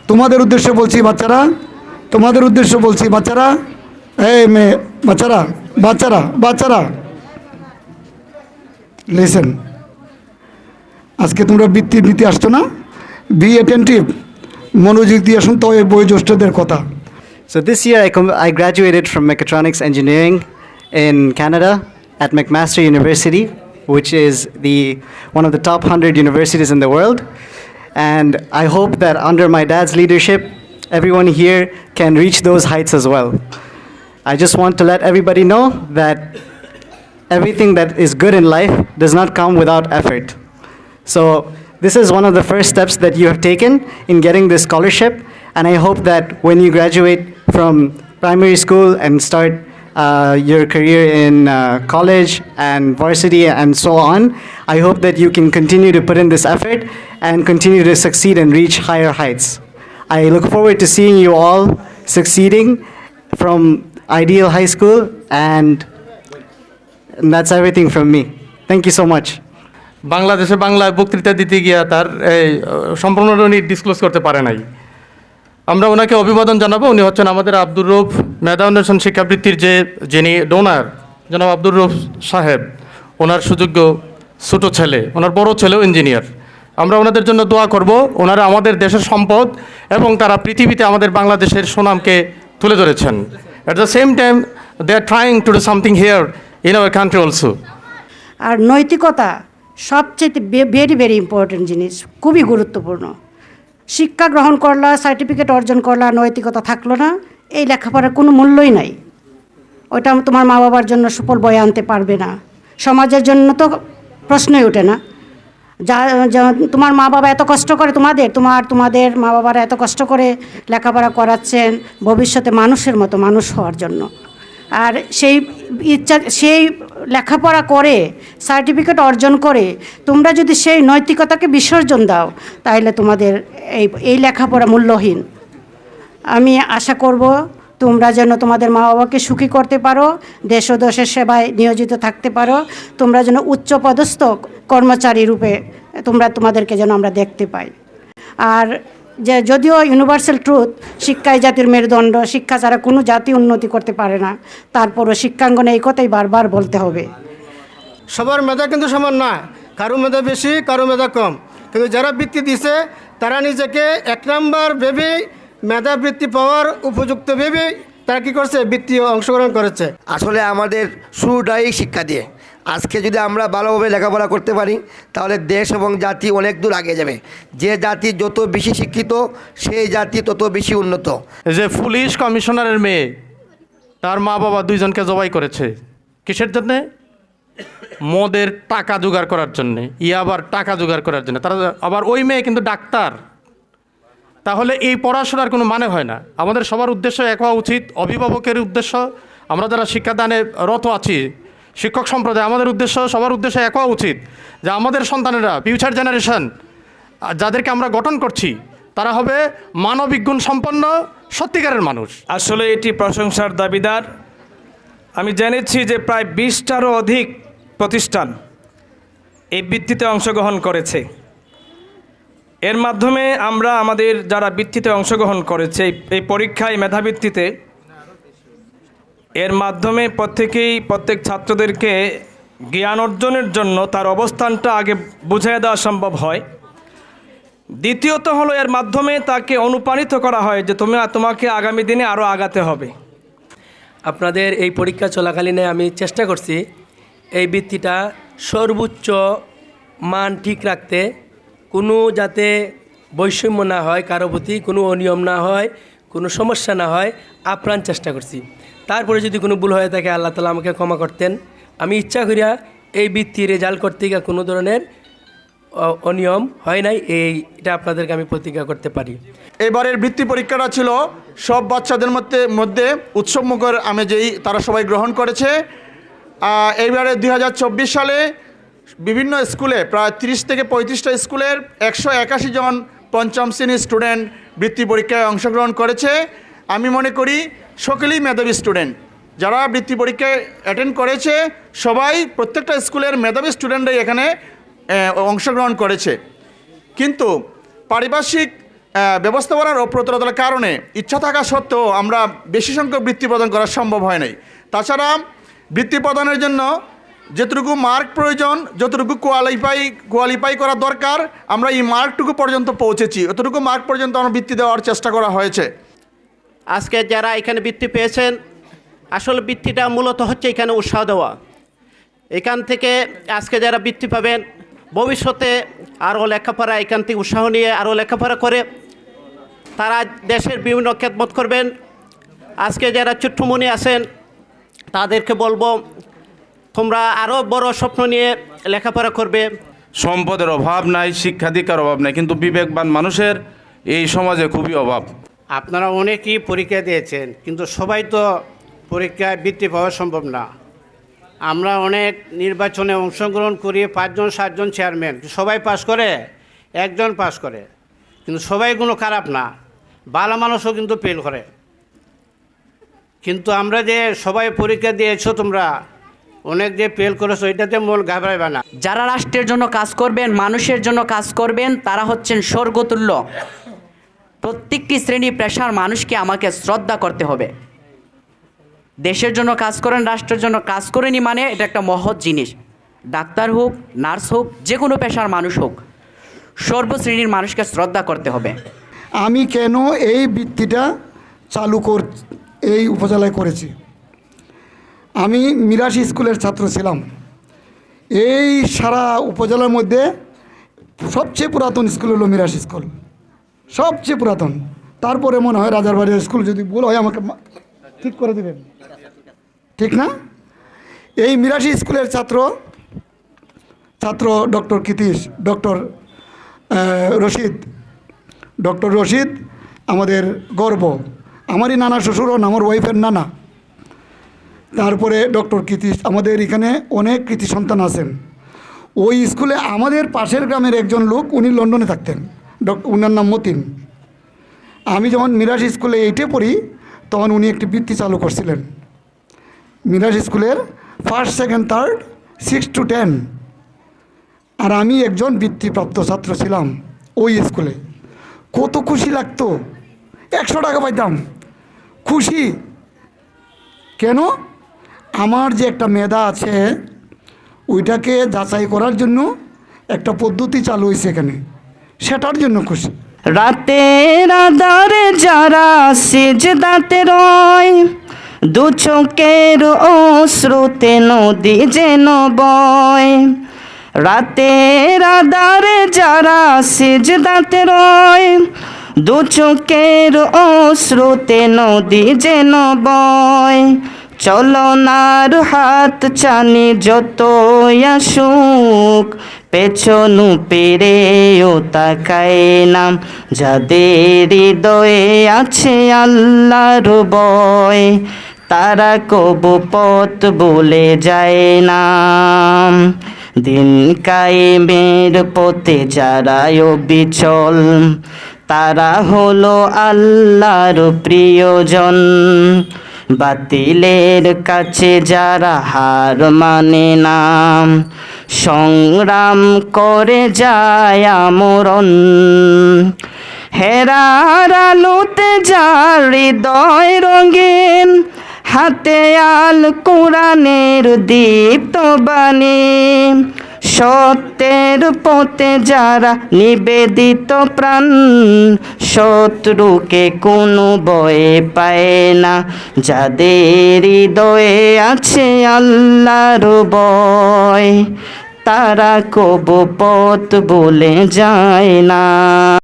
তোমাদের উদ্দেশ্যে বলছি বাচ্চারা, তোমাদের উদ্দেশ্যে বলছি বাচ্চারা, এই মেয়ে বাচ্চারা, বাচ্চারা বাচ্চারা লিসেন, আজকে তোমরা বৃত্তি দিতে আসছো না, বি অ্যাটেন্টিভ, মনোযোগ দিয়ে শুনতে হয় বয়োজ্যেষ্ঠদের কথা। So this year I graduated from mechatronics engineering in Canada at McMaster University, which is one of the top 100 universities in the world. And I hope that under my dad's leadership, everyone here can reach those heights as well. I just want to let everybody know that everything that is good in life does not come without effort. So this is one of the first steps that you have taken in getting this scholarship, and I hope that when you graduate from primary school and start your career in college and varsity and so on, I hope that you can continue to put in this effort and continue to succeed and reach higher heights. I look forward to seeing you all succeeding from Ideal High School, and that's everything from me. Thank you so much. বাংলাদেশে বাংলায় বক্তৃতা দিতে গিয়া তার সম্পূর্ণ উনি disclose করতে পারে নাই। আমরা ওনাকে অভিবাদন জানাবো। উনি হচ্ছেন আমাদের আব্দুর রউফ মেধা অন্বেষণ শিক্ষাবৃত্তির যিনি ডোনার, জনাব আব্দুর রউফ সাহেব, ওনার সুযোগ্য ছোটো ছেলে, ওনার বড় ছেলেও ইঞ্জিনিয়ার। আমরা ওনাদের জন্য দোয়া করব। ওনারা আমাদের দেশের সম্পদ এবং তারা পৃথিবীতে আমাদের বাংলাদেশের সুনামকে তুলে ধরেছেন। At the same time they are trying to do something here in our country also. আর নৈতিকতা সবচেয়ে ভেরি ভেরি ইম্পর্টেন্ট জিনিস, খুবই গুরুত্বপূর্ণ। শিক্ষা গ্রহণ করলা, সার্টিফিকেট অর্জন করলা, নৈতিকতা থাকলো না, এই লেখাপড়ার কোনো মূল্যই নাই। ওইটা তোমার মা বাবার জন্য সুফল বয়ে আনতে পারবে না, সমাজের জন্য তো প্রশ্নই ওঠে না। তোমার মা বাবা এত কষ্ট করে, তোমাদের মা বাবারা এত কষ্ট করে লেখাপড়া করাচ্ছেন ভবিষ্যতে মানুষের মতো মানুষ হওয়ার জন্য। আর সেই লেখাপড়া করে সার্টিফিকেট অর্জন করে তোমরা যদি সেই নৈতিকতাকে বিসর্জন দাও, তাহলে তোমাদের এই লেখাপড়া মূল্যহীন। আমি আশা করব তোমরা যেন তোমাদের মা বাবাকে সুখী করতে পারো, দেশ ও দেশের সেবায় নিয়োজিত থাকতে পারো, তোমরা যেন উচ্চপদস্থ কর্মচারী রূপে তোমাদেরকে যেন আমরা দেখতে পাই। আর যদিও ইউনিভার্সাল ট্রুথ, শিক্ষাই জাতির মেরুদণ্ড, শিক্ষা ছাড়া কোনো জাতি উন্নতি করতে পারে না, তারপরও শিক্ষাঙ্গনে এই কথাই বারবার বলতে হবে। সবার মেধা কিন্তু সমান না, কারো মেধা বেশি, কারো মেধা কম, কিন্তু যারা বৃত্তি দিছে তারা নিজেকে এক নাম্বার ভেবে, মেধাবৃত্তি পাওয়ার উপযুক্ত ভেবে তারা কী করছে, বৃত্তি অংশগ্রহণ করেছে। আসলে আমাদের শুরুটাই শিক্ষা দিয়ে। আজকে যদি আমরা ভালোভাবে লেখাপড়া করতে পারি তাহলে দেশ এবং জাতি অনেক দূর আগে যাবে। যে জাতি যত বেশি শিক্ষিত সেই জাতি তত বেশি উন্নত। যে পুলিশ কমিশনারের মেয়ে, তার মা বাবা দুইজনকে জবাই করেছে কিসের জন্যে? মদের টাকা জোগাড় করার জন্যে, আবার টাকা জোগাড় করার জন্য। তারা আবার ওই মেয়ে কিন্তু ডাক্তার। তাহলে এই পড়াশোনার কোনো মানে হয় না। আমাদের সবার উদ্দেশ্য এক হওয়া উচিত, অভিভাবকের উদ্দেশ্য, আমরা যারা শিক্ষাদানে রত আছি, শিক্ষক সম্প্রদায়, আমাদের উদ্দেশ্য, সবার উদ্দেশ্য এক হওয়া উচিত যে আমাদের সন্তানেরা, ফিউচার জেনারেশন যাদেরকে আমরা গঠন করছি, তারা হবে মানবিক গুণ সম্পন্ন সত্যিকারের মানুষ। আসলে এটি প্রশংসার দাবিদার। আমি জেনেছি যে প্রায় 20টারও অধিক প্রতিষ্ঠান এই বৃত্তিতে অংশগ্রহণ করেছে। এর মাধ্যমে আমরা আমাদের যারা বৃত্তিতে অংশগ্রহণ করেছে এই পরীক্ষায় মেধাবৃত্তিতে, এর মাধ্যমে প্রত্যেক ছাত্রদেরকে জ্ঞান অর্জনের জন্য তার অবস্থানটা আগে বুঝিয়ে দেওয়া সম্ভব হয়। দ্বিতীয়ত হলো এর মাধ্যমে তাকে অনুপ্রাণিত করা হয় যে তোমাকে আগামী দিনে আরও আগাতে হবে। আপনাদের এই পরীক্ষা চলাকালীনে আমি চেষ্টা করছি এই বৃত্তিটা সর্বোচ্চ মান ঠিক রাখতে, কোনো যাতে বৈষম্য না হয়, কারো প্রতি কোনো অনিয়ম না হয়, কোনো সমস্যা না হয়, আপ্রাণ চেষ্টা করছি। তারপরে যদি কোনো ভুল হয়ে থাকে আল্লাহ তাআলা আমাকে ক্ষমা করতেন। আমি ইচ্ছা করিয়া এই বৃত্তির রেজাল্ট করতে গিয়ে কোনো ধরনের অনিয়ম হয় নাই, এটা আপনাদেরকে আমি প্রতিজ্ঞা করতে পারি। এবারের বৃত্তি পরীক্ষাটা ছিল সব বাচ্চাদের মধ্যে উৎসবমুখর আমেজেই তারা সবাই গ্রহণ করেছে। এইবারে 2024 সালে বিভিন্ন স্কুলে প্রায় 30 থেকে 35টা স্কুলের 181 জন পঞ্চম শ্রেণীর স্টুডেন্ট বৃত্তি পরীক্ষায় অংশগ্রহণ করেছে। আমি মনে করি সকলেই মেধাবী স্টুডেন্ট। যারা বৃত্তি পরীক্ষায় অ্যাটেন্ড করেছে সবাই, প্রত্যেকটা স্কুলের মেধাবী স্টুডেন্টরাই এখানে অংশগ্রহণ করেছে। কিন্তু পারিপার্শ্বিক ব্যবস্থাপনার অপ্রতুলতার কারণে ইচ্ছা থাকা সত্ত্বেও আমরা বেশি সংখ্যক বৃত্তি প্রদান করা সম্ভব হয় নাই। তাছাড়া বৃত্তি প্রদানের জন্য যতটুকু মার্ক প্রয়োজন, যতটুকু কোয়ালিফাই করা দরকার, আমরা এই মার্কটুকু পর্যন্ত পৌঁছেছি, অতটুকু মার্ক পর্যন্ত আমরা বৃত্তি দেওয়ার চেষ্টা করা হয়েছে। আজকে যারা এখানে বৃত্তি পেয়েছেন, আসলে বৃত্তিটা মূলত হচ্ছে এখানে উৎসাহ দেওয়া। এখান থেকে আজকে যারা বৃত্তি পাবেন, ভবিষ্যতে আরও লেখাপড়া এখান থেকে উৎসাহ নিয়ে আরও লেখাপড়া করে তারা দেশের বিভিন্ন খেদমত করবেন। আজকে যারা ছোট্টমণি আছেন তাদেরকে বলবো, তোমরা আরও বড় স্বপ্ন নিয়ে লেখাপড়া করবে। সম্পদের অভাব নাই, শিক্ষা দীক্ষার অভাব নাই, কিন্তু বিবেকবান মানুষের এই সমাজে খুবই অভাব। আপনারা অনেকেই পরীক্ষা দিয়েছেন, কিন্তু সবাই তো পরীক্ষায় বৃত্তি পাওয়া সম্ভব না। আমরা অনেক নির্বাচনে অংশগ্রহণ করি, 5 জন 7 জন চেয়ারম্যান, সবাই পাস করে, একজন পাস করে, কিন্তু সবাই কোনো খারাপ না, ভালো মানুষও কিন্তু ফেল করে। কিন্তু আমরা যে সবাই পরীক্ষা দিয়েছো, তোমরা অনেক যে ফেল করেছো, এটাতে মন ঘাবড়াইবে না। যারা রাষ্ট্রের জন্য কাজ করবেন, মানুষের জন্য কাজ করবেন, তারা হচ্ছেন স্বর্গতুল্য। প্রত্যেকটি শ্রেণী পেশার মানুষকে আমাকে শ্রদ্ধা করতে হবে। দেশের জন্য কাজ করেন, রাষ্ট্রের জন্য কাজ করেনি মানে এটা একটা মহৎ জিনিস। ডাক্তার হোক, নার্স হোক, যে কোনো পেশার মানুষ হোক, সর্বশ্রেণীর মানুষকে শ্রদ্ধা করতে হবে। আমি কেন এই বৃত্তিটা এই উপজেলায় করেছি? আমি মিরাশি স্কুলের ছাত্র ছিলাম। এই সারা উপজেলার মধ্যে সবচেয়ে পুরাতন স্কুল হলো মিরাশি স্কুল, সবচেয়ে পুরাতন। তারপরে মনে হয় রাজারবাড়ির স্কুল, যদি ভুল হয় আমাকে ঠিক করে দেবেন, ঠিক না? এই মিরাশি স্কুলের ছাত্র ডক্টর কীতিশ, ডক্টর রশিদ আমাদের গর্ব। আমারই নানা শ্বশুর হন আমার ওয়াইফের নানা। তারপরে ডক্টর কীতিশ, আমাদের এখানে অনেক কৃতি সন্তান আছেন। ওই স্কুলে আমাদের পাশের গ্রামের একজন লোক, উনি লন্ডনে থাকতেন, উনার নাম মতিন। আমি যখন মিরাশি স্কুলে 8-এ পড়ি, তখন উনি একটি বৃত্তি চালু করছিলেন মিরাশি স্কুলের 1st, 2nd, 3rd, 6 to 10। আর আমি একজন বৃত্তিপ্রাপ্ত ছাত্র ছিলাম ওই স্কুলে। কত খুশি লাগতো, 100 টাকা পাইতাম, খুশি। কেন? আমার যে একটা মেধা আছে, ওইটাকে যাচাই করার জন্য একটা পদ্ধতি চালু হয়েছে এখানে, সেটার জন্য খুশি। রাতের আধারে যারা সিজদাতে রয়, দু চোখের অশ্রুতে নদী যেন বয়। রাতের আধারে যারা সিজদাতে রয়, দু চোখের অশ্রুতে নদী যেন বয়। চলনার হাত চানি যত আসুক, পেছনু পেরেও তাকায় নাম, যাদের হৃদয়ে আছে আল্লাহর ভয়, তারা কবু পথ বলে যায় না। দিন কায়েমের পথে যারা অবিচল, তারা হলো আল্লাহর প্রিয়জন। বাতিলের কাছে যারা হার মানে না, সংগ্রাম করে যায় আমরণ। হেরার আলোতে যার হৃদয় রঙিন, হাতে আল কোরআনের দীপ্ত বাণী। সত্যের পথে যারা নিবেদিত প্রাণ, শত্রুকে কোনো ভয়ে পায় না, যাদের হৃদয়ে আছে আল্লাহর ভয়, তারা কবু পথ বলে যায় না।